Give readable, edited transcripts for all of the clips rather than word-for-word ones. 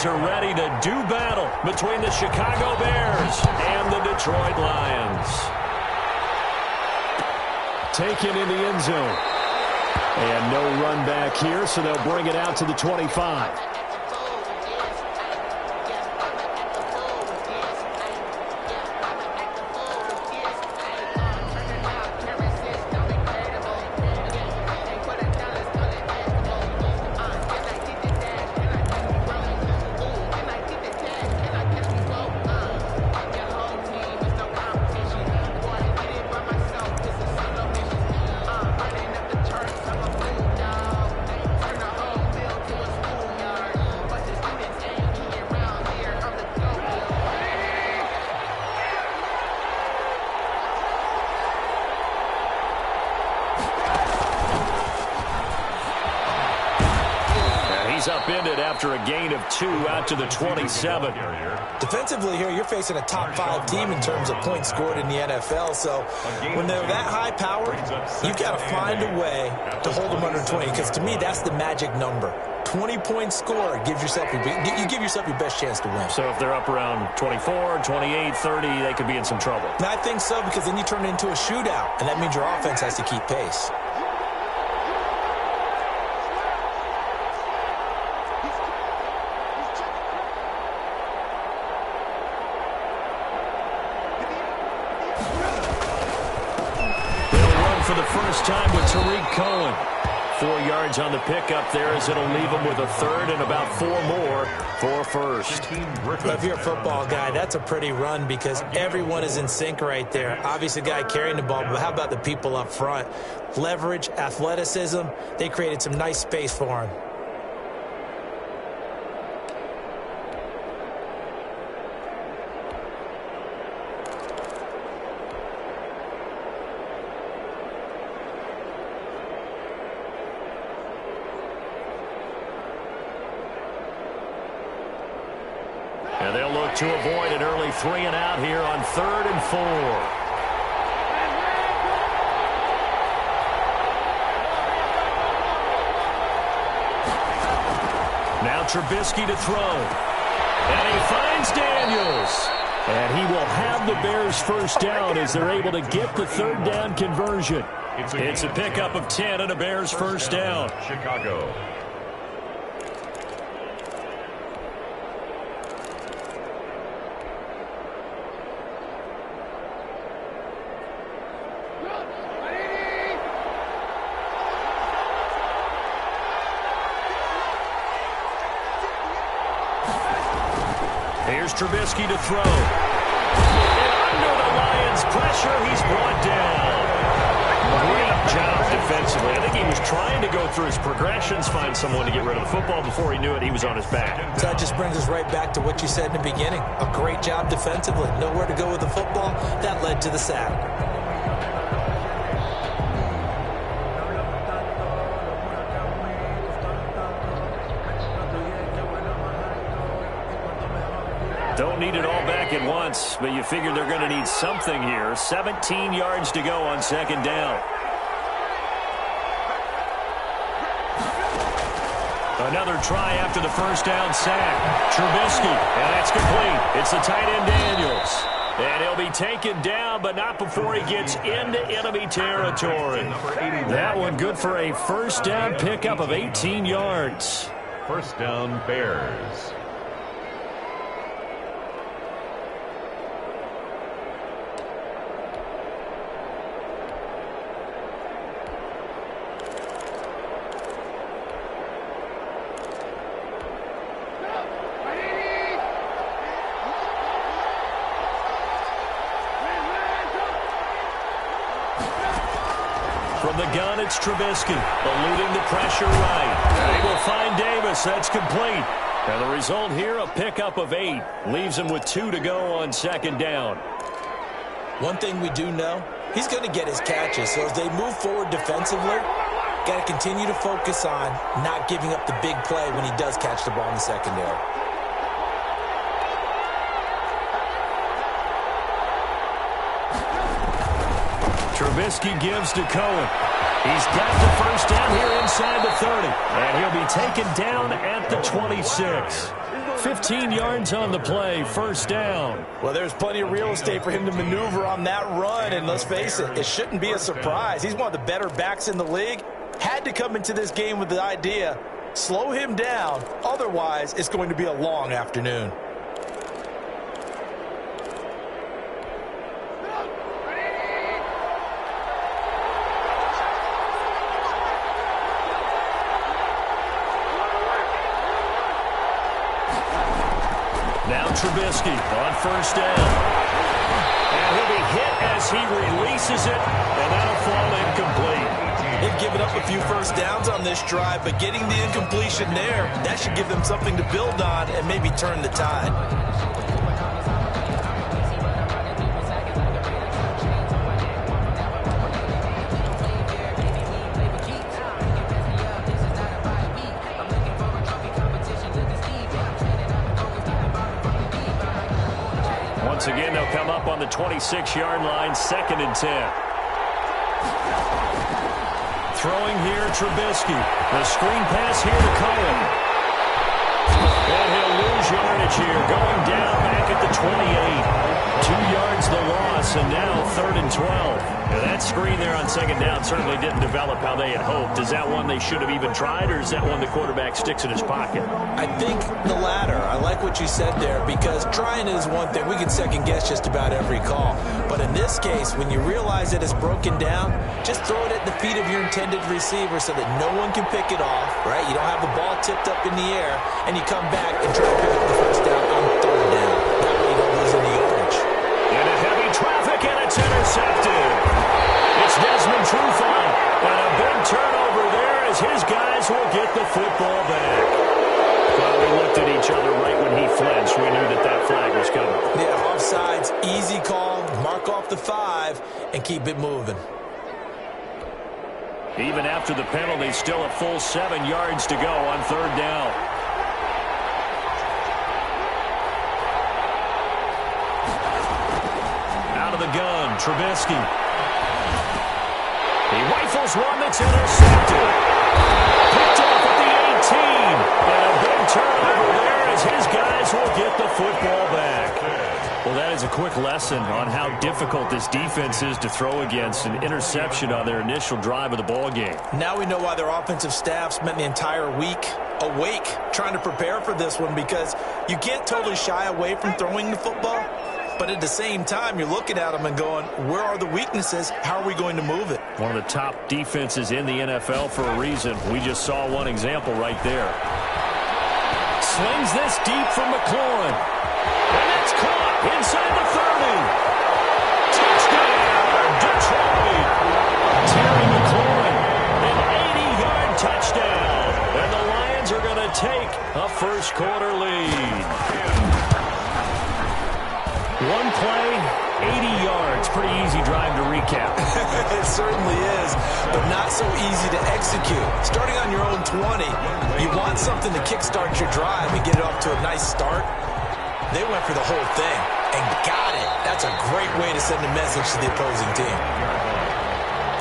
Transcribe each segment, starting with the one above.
guys are ready to do battle between the Chicago Bears and the Detroit Lions. Taken in the end zone. And no run back here, so they'll bring it out to the 25. He's upended after a gain of 2 out to the 27. Defensively here, you're facing a top 5 team in terms of points scored in the NFL. So when they're that high powered, you've got to find a way to hold them under 20. Because to me, that's the magic number. 20 points scored gives yourself you give yourself your best chance to win. So if they're up around 24, 28, 30, they could be in some trouble. And I think so, because then you turn it into a shootout, and that means your offense has to keep pace. For the first time with Tariq Cohen. 4 yards on the pickup there, as it'll leave him with a third and about 4 more for first. Well, if you're a football guy, that's a pretty run because everyone is in sync right there. Obviously, the guy carrying the ball, but how about the people up front? Leverage, athleticism, they created some nice space for him. And they'll look to avoid an early 3 and out here on 3rd and 4. Now Trubisky to throw. And he finds Daniels. And he will have the Bears first down as they're able to get the 3rd down conversion. It's a pickup of 10 and a Bears first down. Chicago. Here's Trubisky to throw. And under the Lions' pressure, he's brought down. Great job defensively. I think he was trying to go through his progressions, find someone to get rid of the football. Before he knew it, he was on his back. So that just brings us right back to what you said in the beginning. A great job defensively. Nowhere to go with the football. That led to the sack. Don't need it all back at once, but you figure they're going to need something here. 17 yards to go on 2nd down. Another try after the first down sack. Trubisky, and that's complete. It's the tight end Daniels. And he'll be taken down, but not before he gets into enemy territory. That one good for a first down pickup of 18 yards. First down, Bears. From the gun, it's Trubisky, eluding the pressure right. They will find Davis. That's complete. And the result here, a pickup of 8. Leaves him with 2 to go on 2nd down. One thing we do know, he's going to get his catches. So as they move forward defensively, got to continue to focus on not giving up the big play when he does catch the ball in the secondary. Trubisky gives to Cohen. He's got the first down here inside the 30. And he'll be taken down at the 26. 15 yards on the play, first down. Well, there's plenty of real estate for him to maneuver on that run, and let's face it, it shouldn't be a surprise. He's one of the better backs in the league. Had to come into this game with the idea, slow him down, otherwise it's going to be a long afternoon. Now Trubisky on first down. And he'll be hit as he releases it, and that'll fall incomplete. They've given up a few first downs on this drive, but getting the incompletion there, that should give them something to build on and maybe turn the tide. Once again, they'll come up on the 26-yard line, 2nd and 10. Throwing here, Trubisky. The screen pass here to Cohen. And he'll lose yardage here, going down back at the 28. 2 yards the loss, and now 3rd and 12. Now that screen there on 2nd down certainly didn't develop how they had hoped. Is that one they should have even tried, or is that one the quarterback sticks in his pocket? I think the latter. I like what you said there, because trying it is one thing. We can second guess just about every call. But in this case, when you realize that it's broken down, just throw it at the feet of your intended receiver so that no one can pick it off, right? You don't have the ball tipped up in the air, and you come back and try to pick up the first down on 3rd down. That way you don't lose any yardage. Into heavy traffic, and it's intercepted. It's Desmond Trufant, and a big turnover there as his guys will get the football back. Well, we looked at each other right when he flinched. We knew that that flag was coming. Yeah, offsides, easy call, mark off the 5, and keep it moving. Even after the penalty, still a full 7 yards to go on 3rd down. Out of the gun, Trubisky. He rifles one that's intercepted. Picked off at the 18. And a big turnover there as his guys will get the football back. Well, that is a quick lesson on how difficult this defense is to throw against. An interception on their initial drive of the ball game. Now we know why their offensive staff spent the entire week awake trying to prepare for this one, because you can't totally shy away from throwing the football. But at the same time, you're looking at them and going, where are the weaknesses? How are we going to move it? One of the top defenses in the NFL for a reason. We just saw one example right there. Slings this deep from McLaurin. And it's caught inside the 30. Touchdown, Detroit. Terry McLaurin, an 80-yard touchdown. And the Lions are going to take a first-quarter lead. One play, 80 yards. Pretty easy drive to recap. It certainly is, but not so easy to execute. Starting on your own 20, you want something to kickstart your drive and get it off to a nice start. They went for the whole thing and got it. That's a great way to send a message to the opposing team.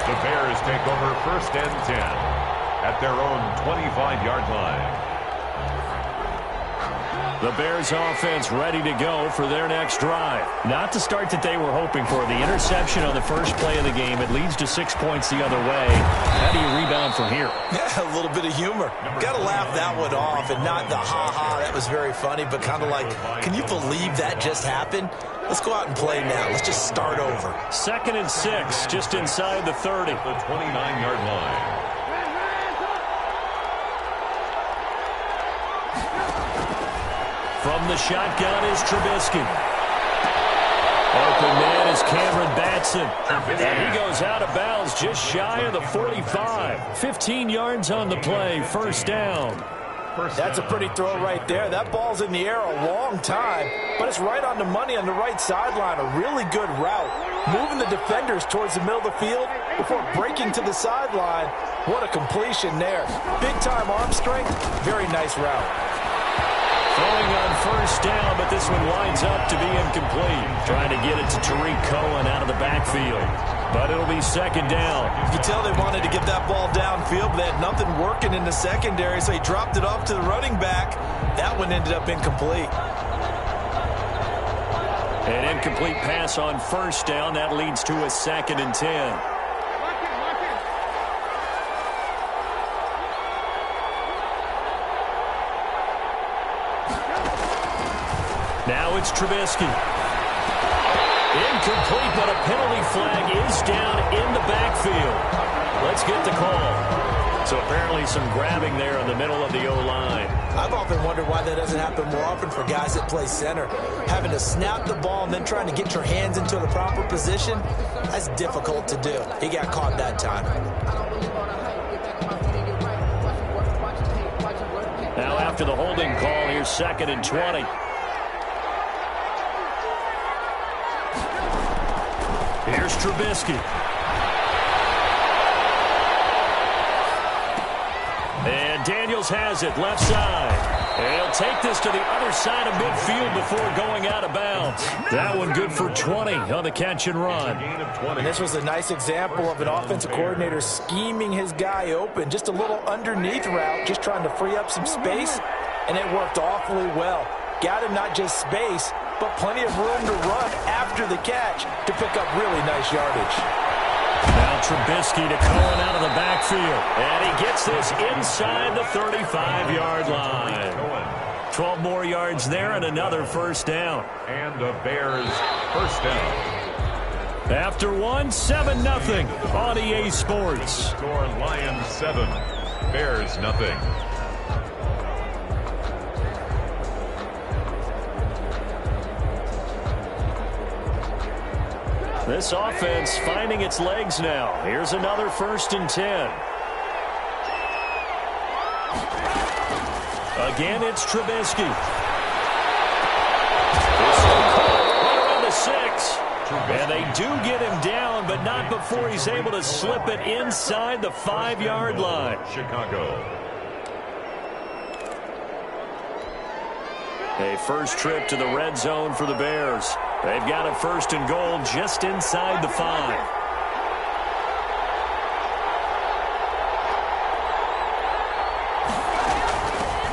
The Bears take over 1st and 10 at their own 25-yard line. The Bears offense ready to go for their next drive. Not the start that they were hoping for. The interception on the first play of the game. It leads to 6 points the other way. How do you rebound from here? Yeah, a little bit of humor. Got to laugh that one off, and not the ha-ha, that was very funny, but kind of like, can you believe that just happened? Let's go out and play now. Let's just start over. 2nd and 6, just inside the 30. The 29-yard line. From the shotgun is Trubisky. Open man is Cameron Batson. And he goes out of bounds just shy of the 45. 15 yards on the play, first down. That's a pretty throw right there. That ball's in the air a long time, but it's right on the money on the right sideline. A really good route. Moving the defenders towards the middle of the field before breaking to the sideline. What a completion there. Big-time arm strength. Very nice route. Throwing on first down, but this one winds up to be incomplete. Trying to get it to Tariq Cohen out of the backfield. but it'll be second down. You can tell they wanted to get that ball downfield, but they had nothing working in the secondary, so he dropped it off to the running back. That one ended up incomplete. An incomplete pass on first down. That leads to a 2nd and 10. Now it's Trubisky. Incomplete, but a penalty flag is down in the backfield. Let's get the call. So apparently some grabbing there in the middle of the O-line. I've often wondered why that doesn't happen more often for guys that play center. Having to snap the ball and then trying to get your hands into the proper position, that's difficult to do. He got caught that time. Now after the holding call, here's 2nd and 20. Here's Trubisky. And Daniels has it, left side. And he'll take this to the other side of midfield before going out of bounds. That one good for 20 on the catch and run. And this was a nice example of an offensive coordinator scheming his guy open. Just a little underneath route, just trying to free up some space. And it worked awfully well. Got him not just space, but plenty of room to run after the catch to pick up really nice yardage. Now Trubisky to Cohen out of the backfield. And he gets this inside the 35-yard line. 12 more yards there and another first down. And the Bears first down. After one, 7-0 on EA Sports. Score Lions 7, Bears nothing. This offense finding its legs now. Here's another 1st and 10. Again, it's Trubisky. Around the 6. And they do get him down, but not before he's able to slip it inside the 5-yard line. Chicago. A first trip to the red zone for the Bears. They've got a 1st and goal just inside the 5.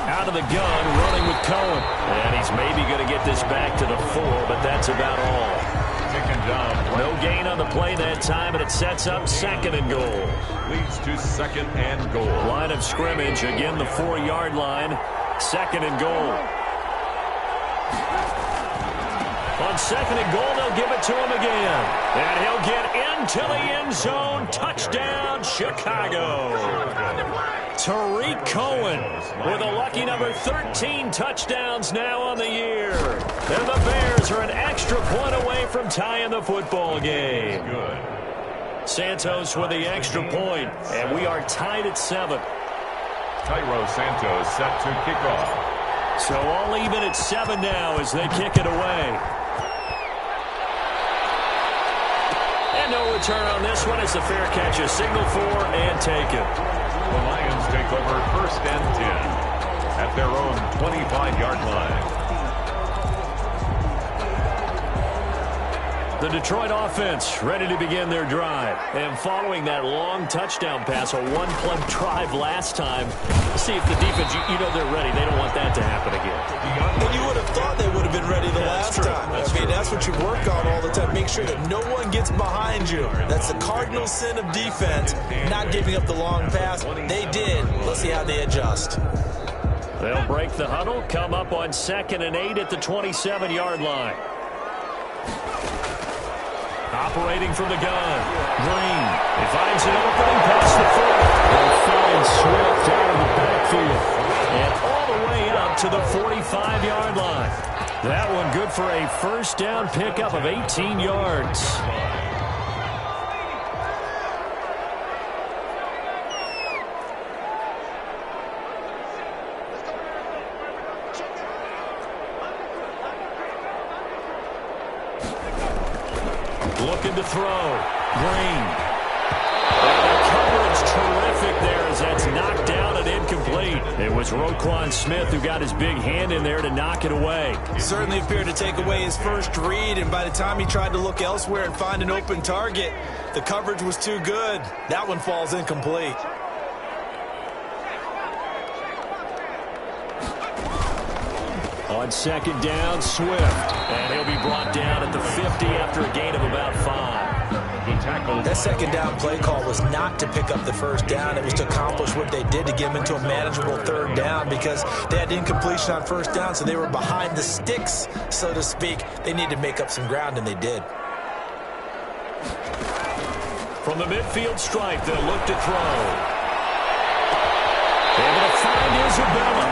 Out of the gun, running with Cohen. And he's maybe going to get this back to the 4, but that's about all. Taken down. No gain on the play that time, and it sets up 2nd and goal. Leads to 2nd and goal. Line of scrimmage, again the 4-yard line. 2nd and goal. On 2nd and goal, they'll give it to him again. And he'll get into the end zone. Touchdown, Chicago. Tariq Cohen with a lucky number 13 touchdowns now on the year. And the Bears are an extra point away from tying the football game. Good. Santos with the extra point, and we are tied at 7. Cairo Santos set to kick off. So all even at 7 now as they kick it away. And no return on this one. It's a fair catch, a signal for and taken. The Lions take over 1st and 10 at their own 25-yard line. The Detroit offense ready to begin their drive. And following that long touchdown pass, a one-play drive last time, see if the defense, you know they're ready. They don't want that to happen again. And you would have thought they would have been ready the last time. That's what you work on all the time. Make sure that no one gets behind you. That's the cardinal sin of defense, not giving up the long pass. They did. Let's see how they adjust. They'll break the huddle, come up on 2nd and 8 at the 27-yard line. Operating from the gun. Green. He finds an opening past the 4. And finds Swift out of the backfield. And all the way up to the 45-yard line. That one good for a first down pickup of 18 yards. Looking to throw. Green. And the coverage terrific there as that's knocked down and incomplete. It was Roquan Smith who got his big hand in there to knock it away. Certainly appeared to take away his first read, and by the time he tried to look elsewhere and find an open target, the coverage was too good. That one falls incomplete. On second down, Swift. And he'll be brought down at the 50 after a gain of about 5. That second down play call was not to pick up the first down. It was to accomplish what they did to get him into a manageable third down because they had incompletion on first down, so they were behind the sticks, so to speak. They needed to make up some ground, and they did. From the midfield stripe, they'll look to throw. Able to find Isabella.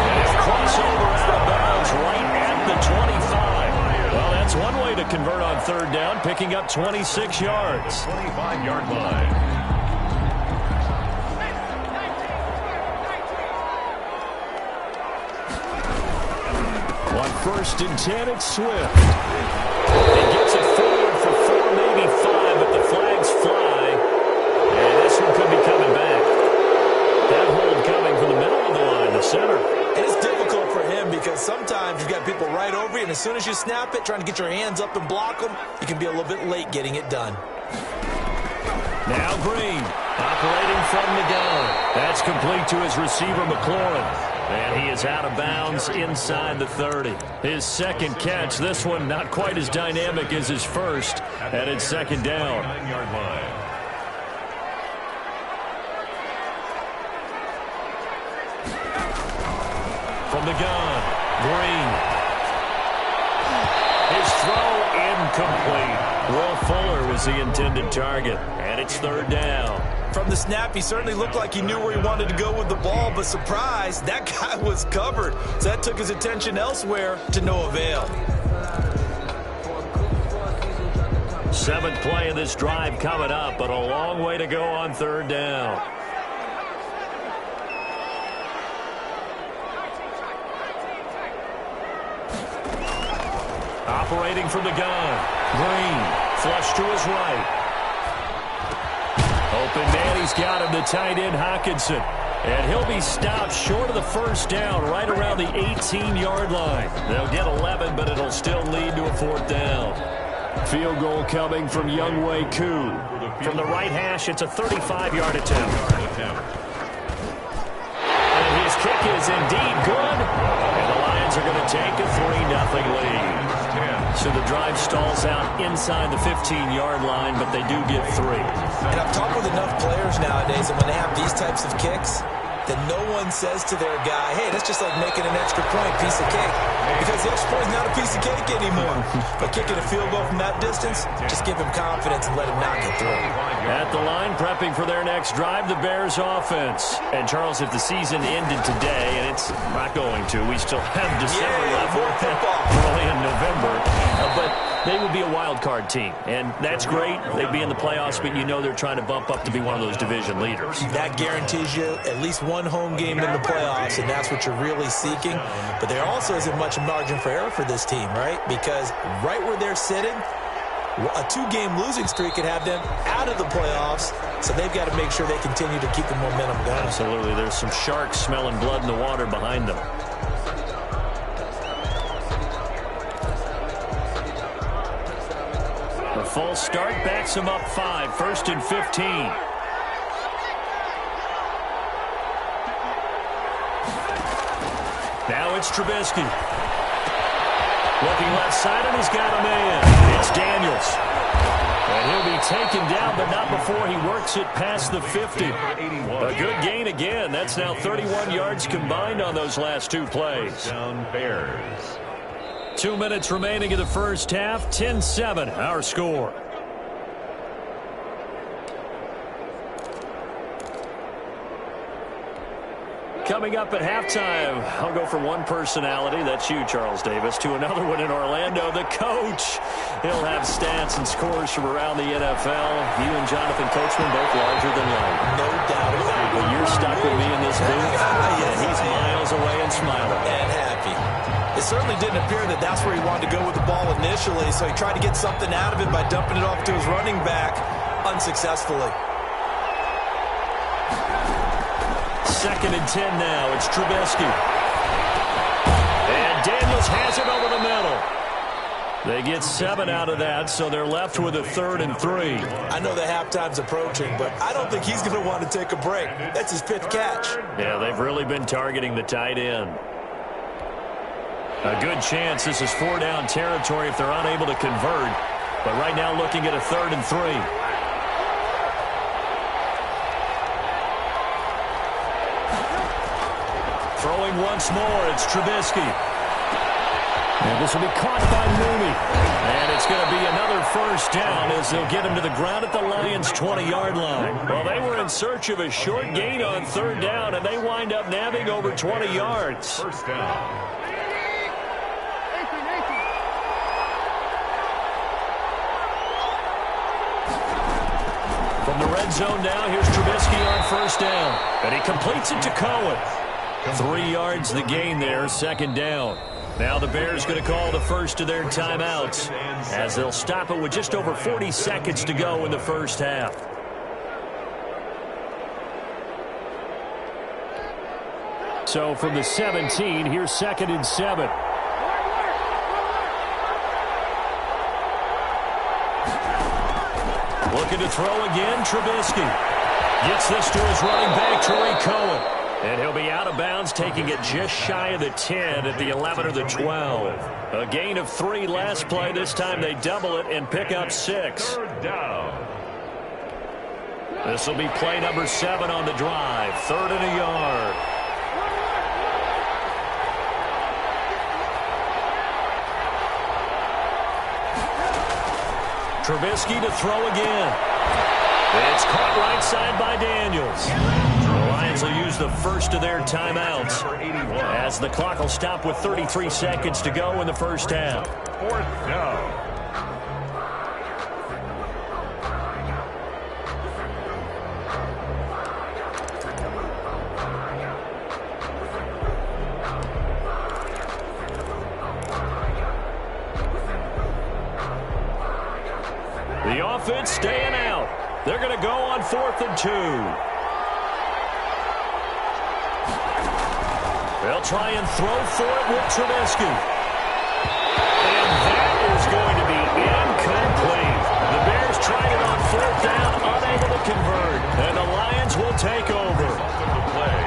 And he'll cross over out of bounds right at the 25. Well, that's one way to convert on third down, picking up 26 yards. 25-yard line. On first and 10, it's Swift. He gets it forward for 4, maybe 5, but the flags fly. And this one could be coming back. That hold coming from the middle of the line, the center. And it's difficult for him because sometimes you've got people right over you, and as soon as you snap it, trying to get your hands up and block them, you can be a little bit late getting it done. Now Green, operating from the gun. That's complete to his receiver, McLaurin. And he is out of bounds inside the 30. His second catch, this one not quite as dynamic as his first, and it's second down. 9-yard line. From the gun, Green. His throw incomplete. Will Fuller was the intended target, and it's third down. From the snap, he certainly looked like he knew where he wanted to go with the ball, but surprise, that guy was covered. So that took his attention elsewhere to no avail. 7th play of this drive coming up, but a long way to go on third down. Operating from the gun, Green, flush to his right. Open man, he's got him, the tight end, Hockenson. And he'll be stopped short of the first down, right around the 18-yard line. They'll get 11, but it'll still lead to a fourth down. Field goal coming from Younghoe Koo. From the right hash, it's a 35-yard attempt. And his kick is indeed good. And the Lions are going to take a 3-0 lead. So the drive stalls out inside the 15-yard line, but they do get 3. And I've talked with enough players nowadays, and when they have these types of kicks, that no one says to their guy, hey, that's just like making an extra point, piece of cake. Because the extra point is not a piece of cake anymore. But kicking a field goal from that distance, just give him confidence and let him knock it through. At the line, prepping for their next drive, the Bears offense. And, Charles, if the season ended today, and it's not going to, we still have December left, early in November. But they would be a wild card team, and that's great. They'd be in the playoffs, but you know they're trying to bump up to be one of those division leaders. That guarantees you at least one home game in the playoffs, and that's what you're really seeking. But there also isn't much margin for error for this team, right? Because right where they're sitting, a 2-game losing streak could have them out of the playoffs, so they've got to make sure they continue to keep the momentum going. Absolutely. There's some sharks smelling blood in the water behind them. A false start backs them up 5, 1st and 15. Now it's Trubisky. Looking left side, and he's got a man. It's Daniels. And he'll be taken down, but not before he works it past the 50. A good gain again. That's now 31 yards combined on those last 2 plays. Down Bears. 2 minutes remaining in the first half. 10-7, our score. Coming up at halftime, I'll go from one personality, that's you, Charles Davis, to another one in Orlando, the coach. He'll have stats and scores from around the NFL. You and Jonathan Coachman both larger than life. No doubt about it. But you're stuck with me in this booth. He's miles away and smiling. And happy. It certainly didn't appear that that's where he wanted to go with the ball initially, so he tried to get something out of it by dumping it off to his running back unsuccessfully. 2nd and 10 now. It's Trubisky. And Daniels has it over the middle. They get 7 out of that, so they're left with a 3rd and 3. I know the halftime's approaching, but I don't think he's going to want to take a break. That's his 5th catch. Yeah, they've really been targeting the tight end. A good chance this is 4-down territory if they're unable to convert. But right now looking at a 3rd and 3. Throwing once more, it's Trubisky. And this will be caught by Mooney. And it's going to be another 1st down as they'll get him to the ground at the Lions' 20-yard line. Well, they were in search of a short gain on 3rd down, and they wind up nabbing over 20 yards. 1st down. From the red zone now, here's Trubisky on 1st down. And he completes it to Cohen. 3 yards the gain there, 2nd down. Now the Bears going to call the first of their timeouts as they'll stop it with just over 40 seconds to go in the 1st half. So from the 17, here's 2nd and 7. Looking to throw again, Trubisky. Gets this to his running back, Tariq Cohen. And he'll be out of bounds, taking it just shy of the 10 at the 11 or the 12. A gain of 3 last play. This time they double it and pick up 6. 3rd down. This will be play number 7 on the drive. 3rd and a yard. Trubisky to throw again. It's caught right side by Daniels. The Lions will use the first of their timeouts as the clock will stop with 33 seconds to go in the 1st half. 4th down. The offense staying out. They're going to go on 4th and 2. They'll try and throw for it with Trubisky. And that is going to be incomplete. The Bears tried it on 4th down, unable to convert. And the Lions will take over. The play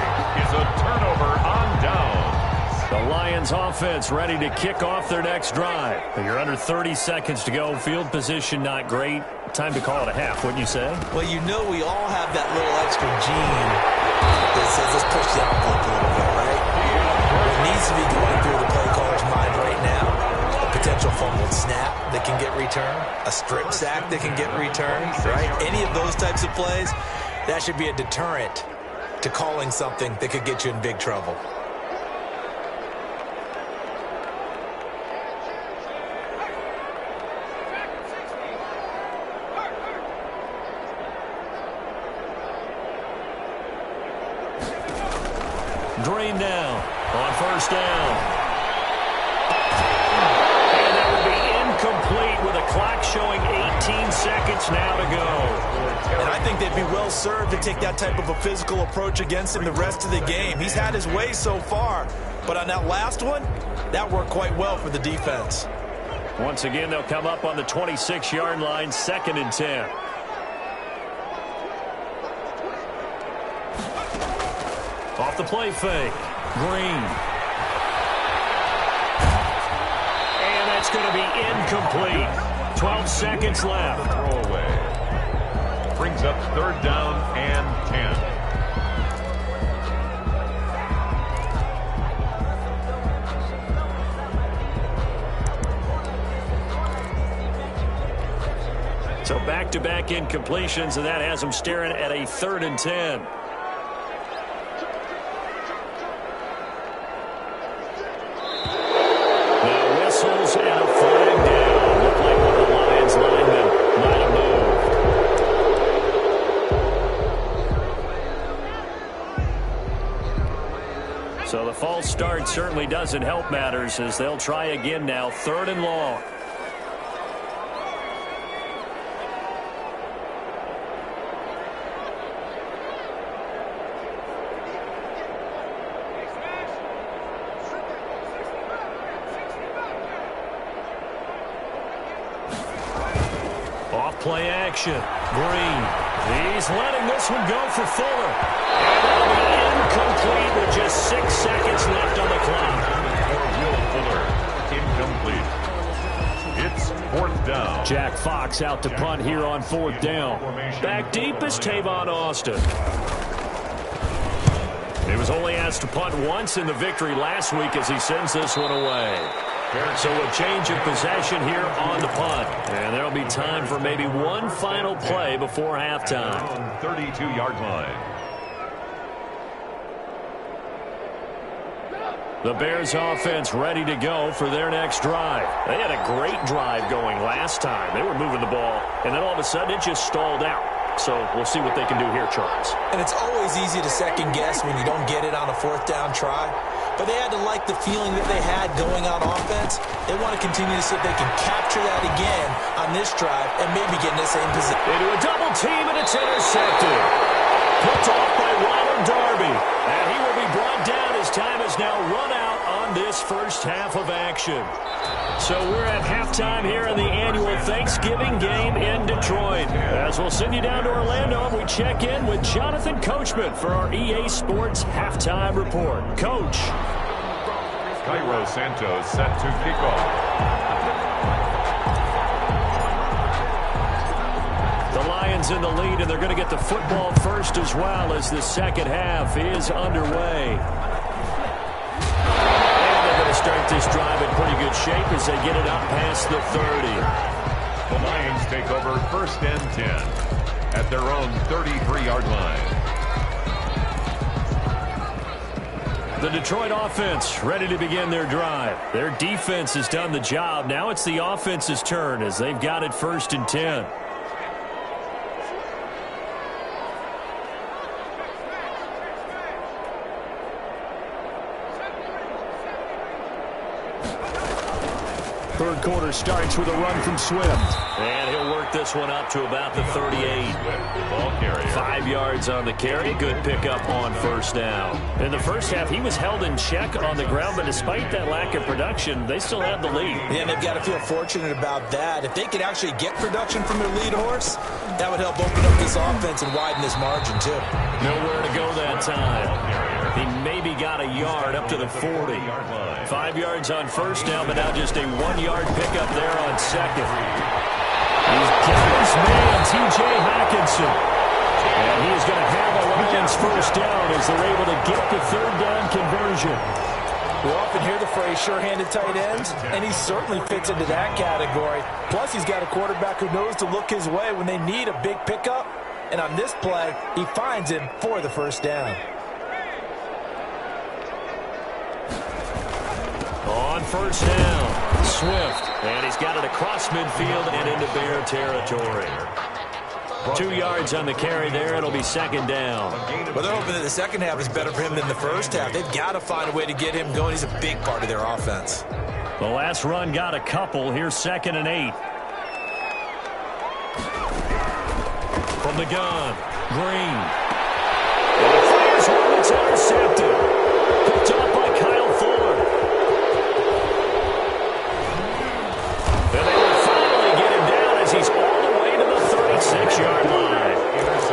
is a turnover on downs. The Lions offense ready to kick off their next drive. You're under 30 seconds to go. Field position not great. Time to call it a half, wouldn't you say? Well, you know we all have that little extra gene that says let's push the envelope a little bit, right? What needs to be going through the play caller's mind right now, a potential fumbled snap that can get returned, a strip sack that can get returned, right? Any of those types of plays, that should be a deterrent to calling something that could get you in big trouble. Green now on 1st down. And that will be incomplete with a clock showing 18 seconds now to go. And I think they'd be well served to take that type of a physical approach against him the rest of the game. He's had his way so far, but on that last one, that worked quite well for the defense. Once again, they'll come up on the 26-yard line, 2nd and 10. Off the play fake. Green. And that's going to be incomplete. 12 seconds left. Throwaway. Brings up 3rd down and 10. So back-to-back incompletions, and that has them staring at a 3rd and 10. And a flag down. Looked like one of the Lions linemen might have moved. So the false start certainly doesn't help matters as they'll try again now. 3rd and long. play action. Green. He's letting this one go for Fuller. And it'll be incomplete with just 6 seconds left on the clock. For Will Fuller, incomplete. It's 4th down. Jack Fox out to punt here on 4th down. Back deep is Tavon Austin. He was only asked to punt once in the victory last week as he sends this one away. So a change of possession here on the punt. And there'll be time for maybe one final play before halftime. 32-yard line. The Bears offense ready to go for their next drive. They had a great drive going last time. They were moving the ball, and then all of a sudden it just stalled out. So we'll see what they can do here, Charles. And it's always easy to second guess when you don't get it on a 4th down try. But they had to like the feeling that they had going on offense. They want to continue to see if they can capture that again on this drive and maybe get in the same position. Into a double team, and it's intercepted. Picked off by Ronald Darby. And he will be brought down as time has now run out on this first half of action. So we're at halftime here in the annual Thanksgiving game in Detroit. As we'll send you down to Orlando, and we check in with Jonathan Coachman for our EA Sports Halftime Report. Coach. Cairo Santos set to kick off. The Lions in the lead, and they're going to get the football first as well as the second half is underway. Start this drive in pretty good shape as they get it up past the 30. The Lions take over 1st and 10 at their own 33-yard line. The Detroit offense ready to begin their drive. Their defense has done the job. Now it's the offense's turn as they've got it 1st and 10. Third quarter starts with a run from Swift. And he'll work this one up to about the 38. Ball carrier. 5 yards on the carry. Good pickup on 1st down. In the first half, he was held in check on the ground, but despite that lack of production, they still have the lead. Yeah, and they've got to feel fortunate about that. If they could actually get production from their lead horse, that would help open up this offense and widen this margin, too. Nowhere to go that time. He maybe got a yard up to the 40. 5 yards on 1st down, but now just a 1-yard pickup there on 2nd. He's got his man, T.J. Hawkinson. And he is going to have a Lions 1st down as they're able to get the 3rd down conversion. We often hear the phrase sure-handed tight ends, and he certainly fits into that category. Plus, he's got a quarterback who knows to look his way when they need a big pickup. And on this play, he finds him for the 1st down. On 1st down, Swift. And he's got it across midfield and into Bear territory. 2 yards on the carry there. It'll be 2nd down. Well, they're hoping that the second half is better for him than the first half. They've got to find a way to get him going. He's a big part of their offense. The last run got a couple. Here's 2nd and 8. From the gun, Green. And he fires one that's intercepted. Picked up by Kyle Fuller. And they will finally get him down as he's all the way to the 36-yard line.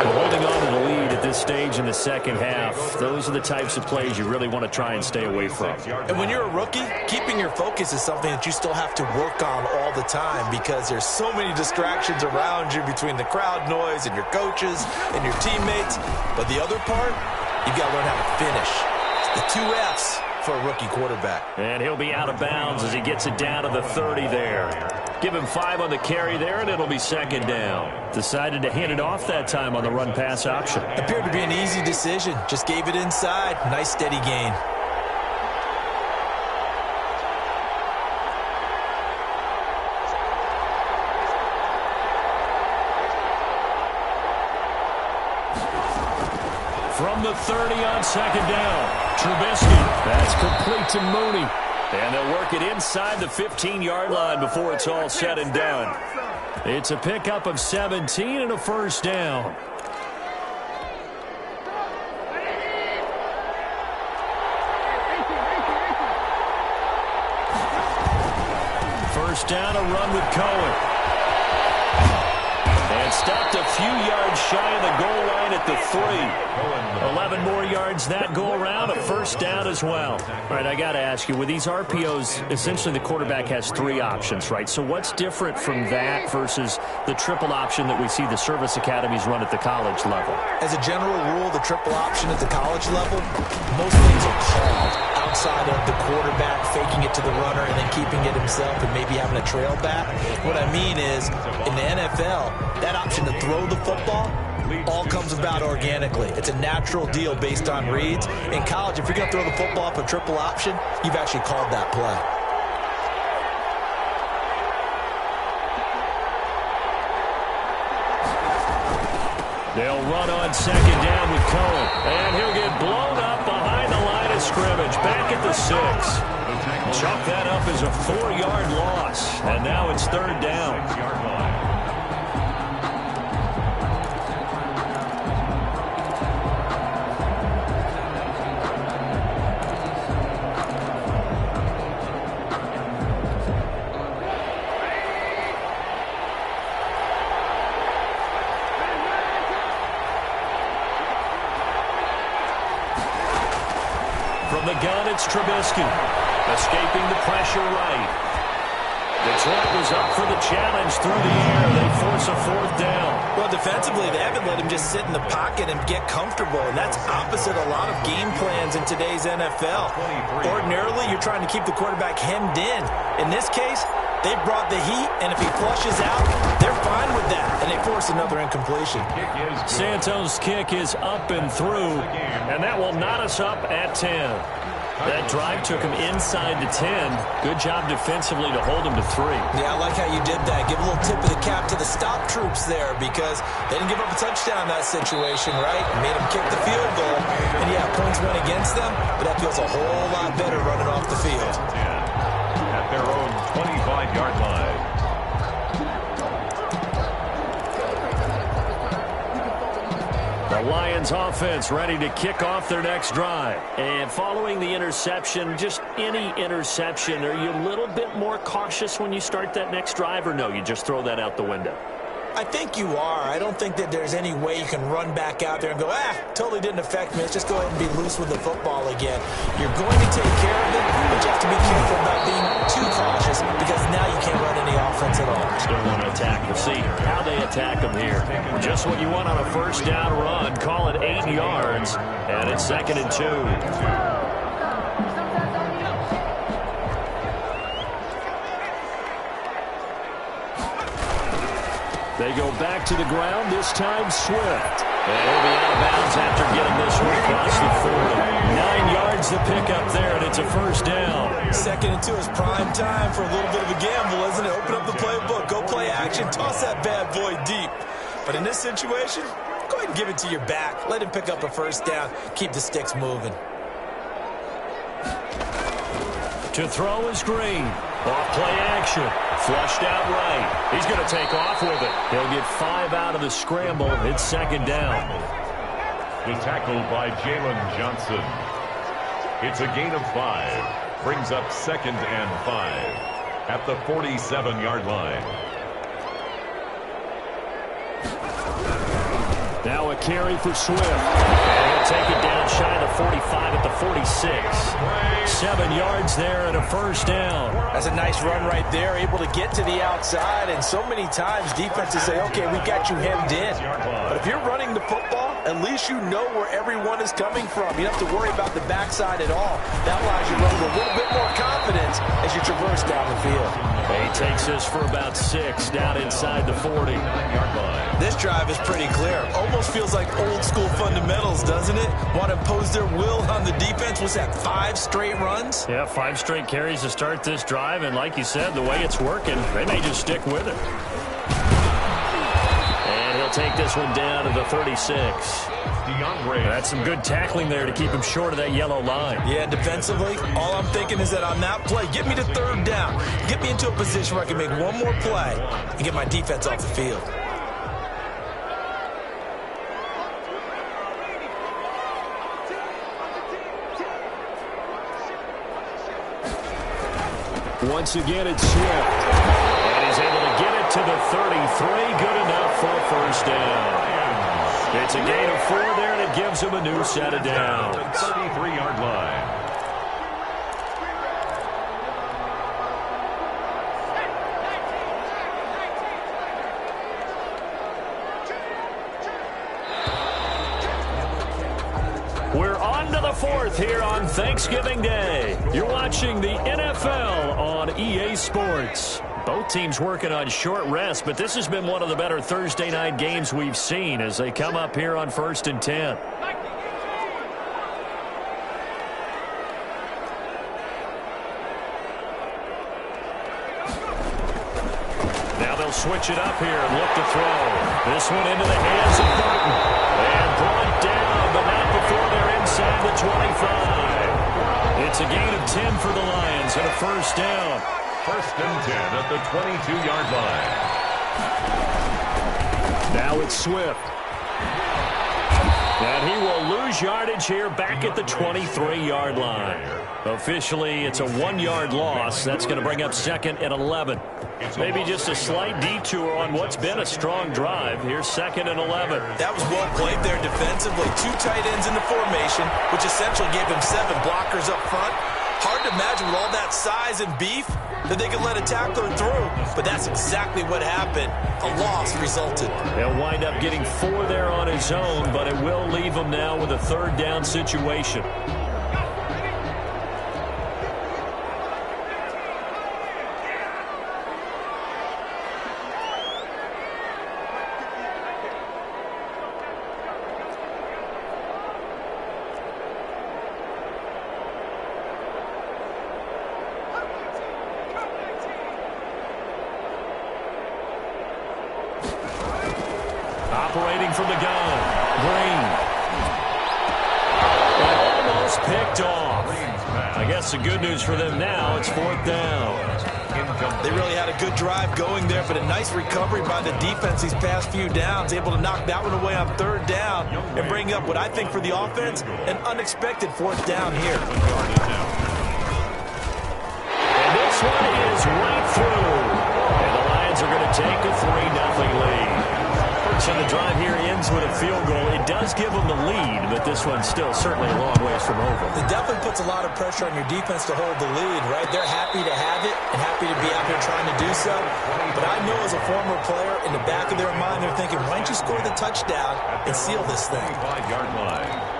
And holding on to the lead at this stage in the second half, those are the types of plays you really want to try and stay away from. And when you're a rookie, keeping your focus is something that you still have to work on all the time because there's so many distractions around you between the crowd noise and your coaches and your teammates. But the other part, you've got to learn how to finish. It's the 2 F's for a rookie quarterback. And he'll be out of bounds as he gets it down to the 30 there. Give him 5 on the carry there, and it'll be 2nd down. Decided to hand it off that time on the run-pass option. Appeared to be an easy decision. Just gave it inside. Nice, steady gain. From the 30 on 2nd down, Trubisky. That's complete to Mooney. And they'll work it inside the 15-yard line before it's all said and done. It's a pickup of 17 and a 1st down. First down, a run with Cohen. And stopped a few yards shy of the goal line at the 3. 11 more yards that go around, a first down as well. All right, I got to ask you, with these RPOs, essentially the quarterback has 3 options, right? So what's different from that versus the triple option that we see the service academies run at the college level? As a general rule, the triple option at the college level, most things are called outside of the quarterback faking it to the runner and then keeping it himself and maybe having a trail back. What I mean is, in the NFL, that option to throw the football all comes about organically. It's a natural deal based on reads. In college, if you're going to throw the football up a triple option, you've actually called that play. They'll run on second down with Cohen. And he'll get blown up behind the line of scrimmage. Back at the 6. Chalk that up as a 4-yard loss. And now it's third down. From the gun, it's Trubisky. Escaping the pressure right. Detroit was up for the challenge through the air. They force a 4th down. Well, defensively, they haven't let him just sit in the pocket and get comfortable. And that's opposite a lot of game plans in today's NFL. Ordinarily, you're trying to keep the quarterback hemmed in. In this case, they brought the heat, and if he flushes out, they're fine with that. And they force another incompletion. Santos' kick is up and through, and that will knot us up at 10. That drive took him inside the 10. Good job defensively to hold him to 3. Yeah, I like how you did that. Give a little tip of the cap to the stop troops there because they didn't give up a touchdown in that situation, right? Made them kick the field goal. And, yeah, points went against them, but that feels a whole lot better running off the field. At their own 25-yard line. The Lions offense ready to kick off their next drive. And following the interception, just any interception, are you a little bit more cautious when you start that next drive, or no, you just throw that out the window? I think you are. I don't think that there's any way you can run back out there and go, totally didn't affect me. Let's just go ahead and be loose with the football again. You're going to take care of it, but you have to be careful about being too cautious because now you can't run any offense at all. Still want to attack. We'll see how they attack them here. Just what you want on a first down run. Call it 8 yards, and it's 2nd and 2. They go back to the ground, this time Swift. And he'll be out of bounds after getting this one across the 40. 9 yards to pick up there, and it's a first down. 2nd and 2 is prime time for a little bit of a gamble, isn't it? Open up the playbook, go play action, toss that bad boy deep. But in this situation, go ahead and give it to your back. Let him pick up a first down. Keep the sticks moving. To throw is Green. Off play action. Flushed out right. He's going to take off with it. He'll get 5 out of the scramble. It's 2nd down. The tackle by Jalen Johnson. It's a gain of 5. Brings up 2nd and 5 at the 47-yard line. Now a carry for Swift. And he'll take it down shy of the 45 at the 46. 7 yards there and a first down. That's a nice run right there, able to get to the outside. And so many times defenses say, okay, we got you hemmed in. But if you're running the football, at least you know where everyone is coming from. You don't have to worry about the backside at all. That allows you to run with a little bit more confidence as you traverse down the field. He takes this for about 6 down inside the 40-yard line. This drive is pretty clear. Almost feels like old school fundamentals, doesn't it? Want to impose their will on the defense. What's that, 5 straight runs? Yeah, 5 straight carries to start this drive. And like you said, the way it's working, they may just stick with it. And he'll take this one down to the 36. That's some good tackling there to keep him short of that yellow line. Yeah, defensively, all I'm thinking is that on that play, get me to 3rd down. Get me into a position where I can make one more play and get my defense off the field. Once again, it's Swift. And he's able to get it to the 33. Good enough for a first down. It's a gain of 4 there, and it gives him a new set of downs. 33-yard line. We're on to the 4th here on Thanksgiving Day. You're watching the NFL on EA Sports. Both teams working on short rest, but this has been one of the better Thursday night games we've seen as they come up here on 1st and 10. Now they'll switch it up here and look to throw. This one into the hands of Burton. And brought down, but not before they're inside the 25. It's a gain of 10 for the Lions and a first down. 1st and 10 at the 22-yard line. Now it's Swift. And he will lose yardage here back at the 23-yard line. Officially, it's a 1-yard loss. That's going to bring up 2nd and 11. Maybe just a slight detour on what's been a strong drive. Here's 2nd and 11. That was well played there defensively. 2 tight ends in the formation, which essentially gave him 7 blockers up front. Hard to imagine with all that size and beef that they could let a tackler through. But that's exactly what happened. A loss resulted. He'll wind up getting 4 there on his own, but it will leave him now with a 3rd down situation. Operating from the gun, Green. And almost picked off. I guess the good news for them now, it's 4th down. They really had a good drive going there, but a nice recovery by the defense these past few downs, able to knock that one away on 3rd down and bring up what I think for the offense, an unexpected 4th down here. And this one is right through. And the Lions are going to take a 3-0 lead. So the drive here ends with a field goal. It does give them the lead, but this one's still certainly a long ways from over. It definitely puts a lot of pressure on your defense to hold the lead, right? They're happy to have it and happy to be out here trying to do so. But I know as a former player, in the back of their mind, they're thinking, why don't you score the touchdown and seal this thing? 5-yard line.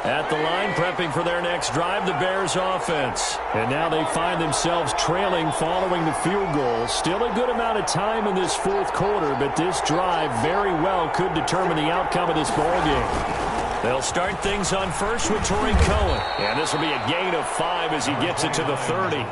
At the line, prepping for their next drive, the Bears offense. And now they find themselves trailing following the field goal. Still a good amount of time in this 4th quarter, but this drive very well could determine the outcome of this ball game. They'll start things on first with Torrey Cohen. And this will be a gain of 5 as he gets it to the 30.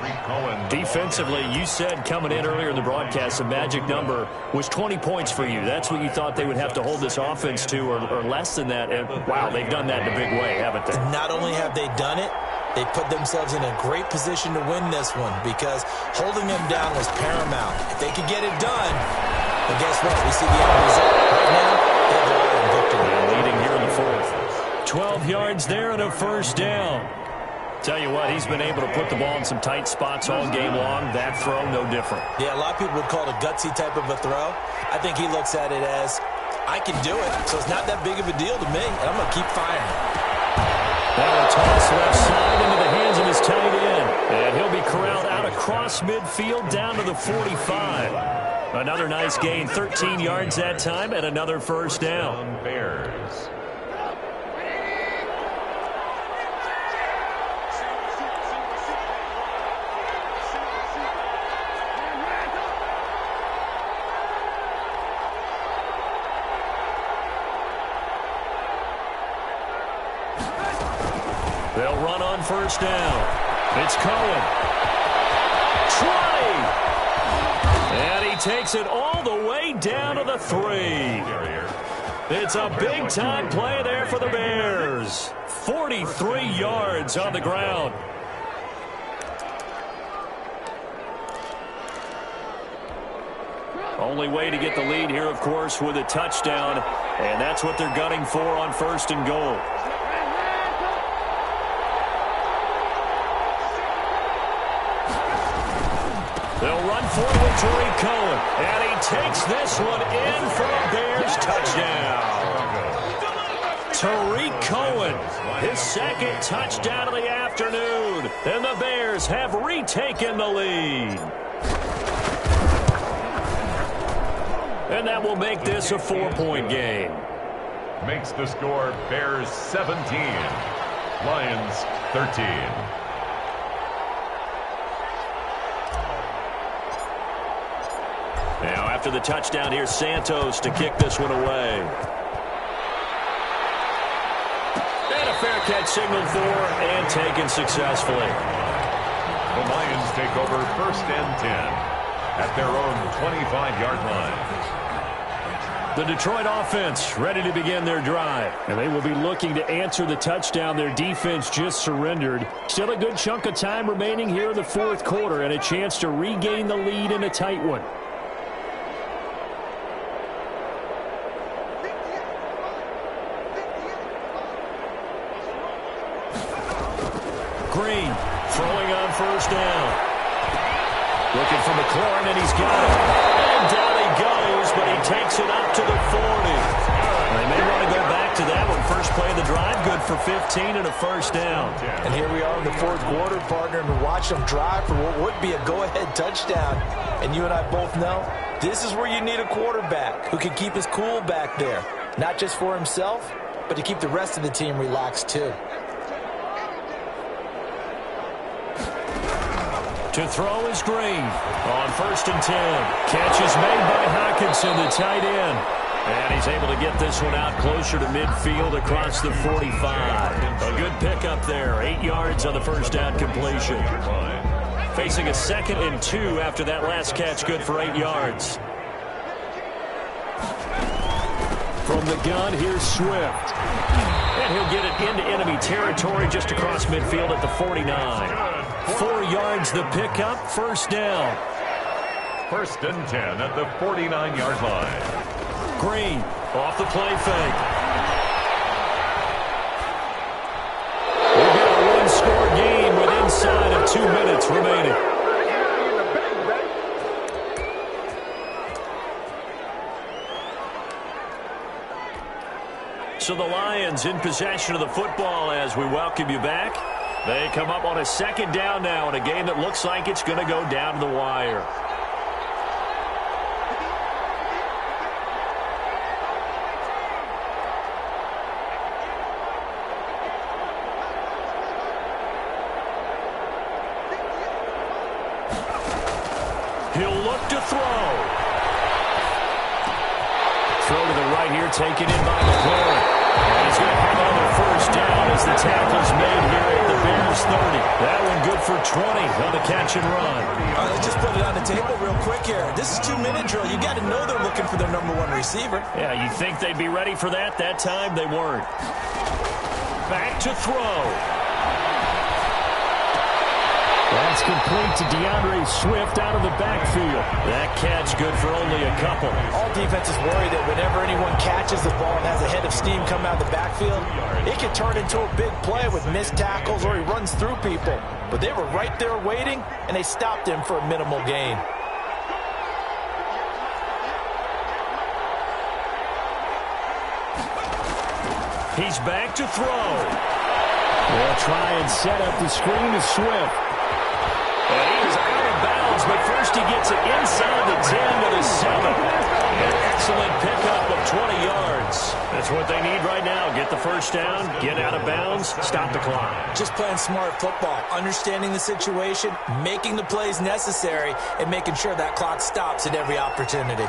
Defensively, you said coming in earlier in the broadcast, the magic number was 20 points for you. That's what you thought they would have to hold this offense to, or less than that. And, wow, they've done that in a big way, haven't they? Not only have they done it, they put themselves in a great position to win this one because holding them down was paramount. If they could get it done, well, guess what? We see the end result. Right now, they have the Lion victory. Leading here in the 4th. 12 yards there and a first down. Tell you what, he's been able to put the ball in some tight spots all game long. That throw, no different. Yeah, a lot of people would call it a gutsy type of a throw. I think he looks at it as, I can do it, so it's not that big of a deal to me, and I'm going to keep firing. Now a toss left side into the hands of his tight end. And he'll be corralled out across midfield down to the 45. Another nice gain, 13 yards that time, and another first down. Bears. They'll run on first down. It's Cohen. Try! And he takes it all the way down to the 3. It's a big-time play there for the Bears. 43 yards on the ground. Only way to get the lead here, of course, with a touchdown. And that's what they're gunning for on first and goal. They'll run for it with Tariq Cohen. And he takes this one in for a Bears touchdown. Tariq Cohen, his second touchdown of the afternoon. And the Bears have retaken the lead. And that will make this a 4-point game. Makes the score Bears 17, Lions 13. Now after the touchdown, here's Santos to kick this one away. And a fair catch signaled for and taken successfully. The Lions take over 1st and 10 at their own 25-yard line. The Detroit offense ready to begin their drive. And they will be looking to answer the touchdown their defense just surrendered. Still a good chunk of time remaining here in the 4th quarter and a chance to regain the lead in a tight one. Green throwing on 1st down. Looking for McLaurin, and he's got it. And down he goes, but he takes it up to the 40. They may want to go back to that one. First play of the drive, good for 15 and a 1st down. And here we are in the 4th quarter, partner, and watch them drive for what would be a go-ahead touchdown. And you and I both know this is where you need a quarterback who can keep his cool back there. Not just for himself, but to keep the rest of the team relaxed too. To throw is Green on 1st and 10. Catch is made by Hockenson, the tight end. And he's able to get this one out closer to midfield across the 45. A good pickup there. 8 yards on the 1st down completion. Facing a 2nd and 2 after that last catch, good for 8 yards. From the gun, here's Swift. And he'll get it into enemy territory just across midfield at the 49. 4 yards the pickup, 1st down. 1st and 10 at the 49-yard line. Green off the play fake. We've got a one-score game with inside of 2 minutes remaining. So the Lions in possession of the football as we welcome you back. They come up on a 2nd down now in a game that looks like it's going to go down to the wire. He'll look to throw. Throw to the right here, taken in by McLaurin. And he's going to have another 1st down as the tackle's made here at the Bears 30. That one good for 20 on the catch and run. All right, let's just put it on the table real quick here. This is 2-minute drill. You got to know they're looking for their #1 receiver. Yeah, you think they'd be ready for that? That time they weren't. Back to throw. That's complete to DeAndre Swift out of the backfield. That catch good for only a couple. All defenses worry that whenever anyone catches the ball and has a head of steam come out of the backfield, it can turn into a big play with missed tackles or he runs through people. But they were right there waiting, and they stopped him for a minimal gain. He's back to throw. They'll try and set up the screen to Swift. And he is out of bounds, but first he gets it inside the 10 to the 7. An excellent pickup of 20 yards. That's what they need right now. Get the 1st down, get out of bounds, stop the clock. Just playing smart football, understanding the situation, making the plays necessary, and making sure that clock stops at every opportunity.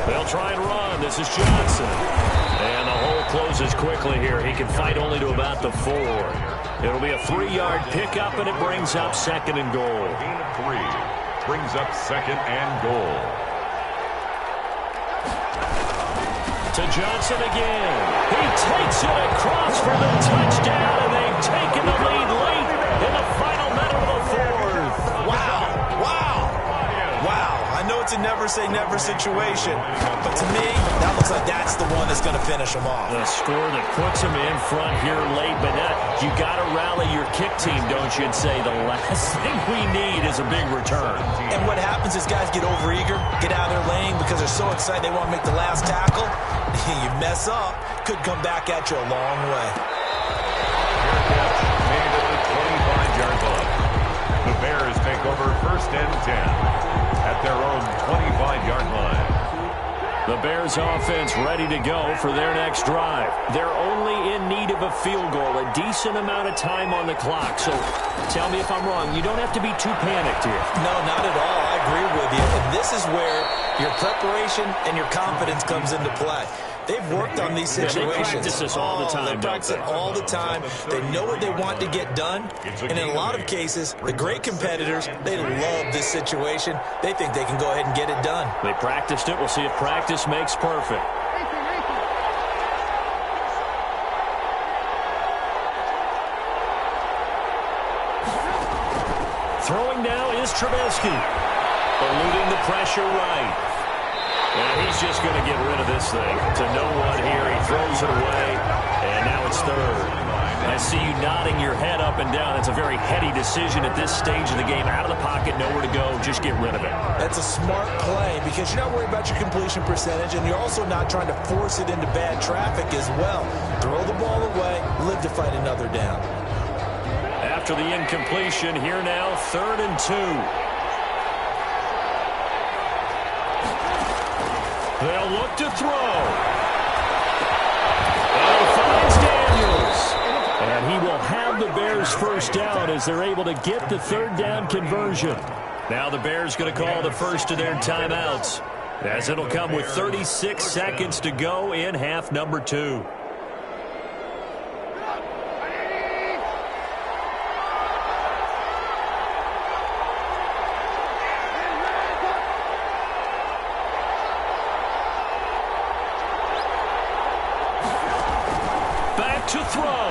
They'll try and run. This is Johnson. And the hole closes quickly here. He can fight only to about the 4. It'll be a 3-yard pickup, and it brings up 2nd and goal. Gain of 3 brings up 2nd and goal. To Johnson again. He takes it across for the touchdown, and they've taken the lead late in the final minute of the 4th. Wow. Wow. Wow. I know it's a never say never situation, but to me, that looks like that's the one that's going to finish them off. The score that puts them in front here late, but you got to rally your kick team, don't you, and say the last thing we need is a big return. And what happens is guys get overeager, get out of their lane because they're so excited they want to make the last tackle. You mess up, could come back at you a long way. Made at the 25-yard line. The Bears take over 1st and 10 at their own 25-yard line. The Bears offense ready to go for their next drive. They're only in need of a field goal, a decent amount of time on the clock. So tell me if I'm wrong. You don't have to be too panicked here. No, not at all. I agree with you. And this is where your preparation and your confidence comes into play. They've worked on these situations. They practice this all the time. They practice it all the time. They know what they want to get done. And in a lot of cases, the great competitors, they love this situation. They think they can go ahead and get it done. They practiced it. We'll see if practice makes perfect. Throwing now is Trubisky. Eluding the pressure right. And he's just going to get rid of this thing. To no one here. He throws it away. And now it's third. I see you nodding your head up and down. It's a very heady decision at this stage of the game. Out of the pocket, nowhere to go. Just get rid of it. That's a smart play because you're not worried about your completion percentage, and you're also not trying to force it into bad traffic as well. Throw the ball away, live to fight another down. After the incompletion, here now, 3rd and 2. They'll look to throw. And he finds Daniels. And he will have the Bears first down as they're able to get the 3rd down conversion. Now the Bears going to call the first of their timeouts, as it'll come with 36 seconds to go in half number 2. To throw.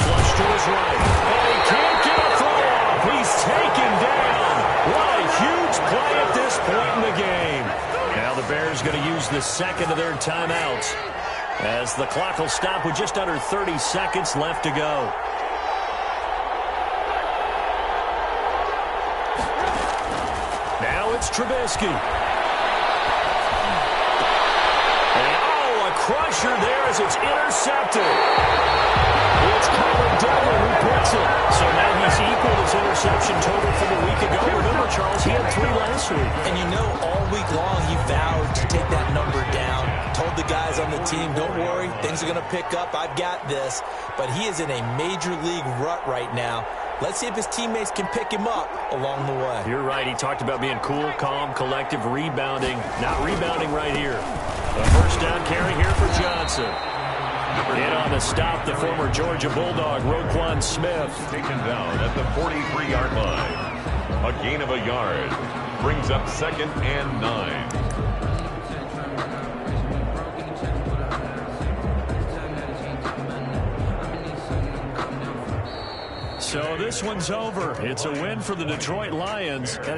Flush to his right. And he can't get a throw off. He's taken down. What a huge play at this point in the game. Now the Bears going to use the second of their timeouts, as the clock will stop with just under 30 seconds left to go. Now it's Trubisky. Crusher there as it's intercepted. It's Colin Devlin who picks it. So now he's equaled his interception total from a week ago. Remember, Charles, he had 3 last week. And you know, all week long he vowed to take that number down. Told the guys on the team, don't worry, things are going to pick up. I've got this. But he is in a major league rut right now. Let's see if his teammates can pick him up along the way. You're right. He talked about being cool, calm, collective, rebounding. Not rebounding right here. A first down carry here for Johnson. In on the stop, the former Georgia Bulldog, Roquan Smith. Taken down at the 43-yard line. A gain of a yard. Brings up 2nd and 9. So this one's over. It's a win for the Detroit Lions. And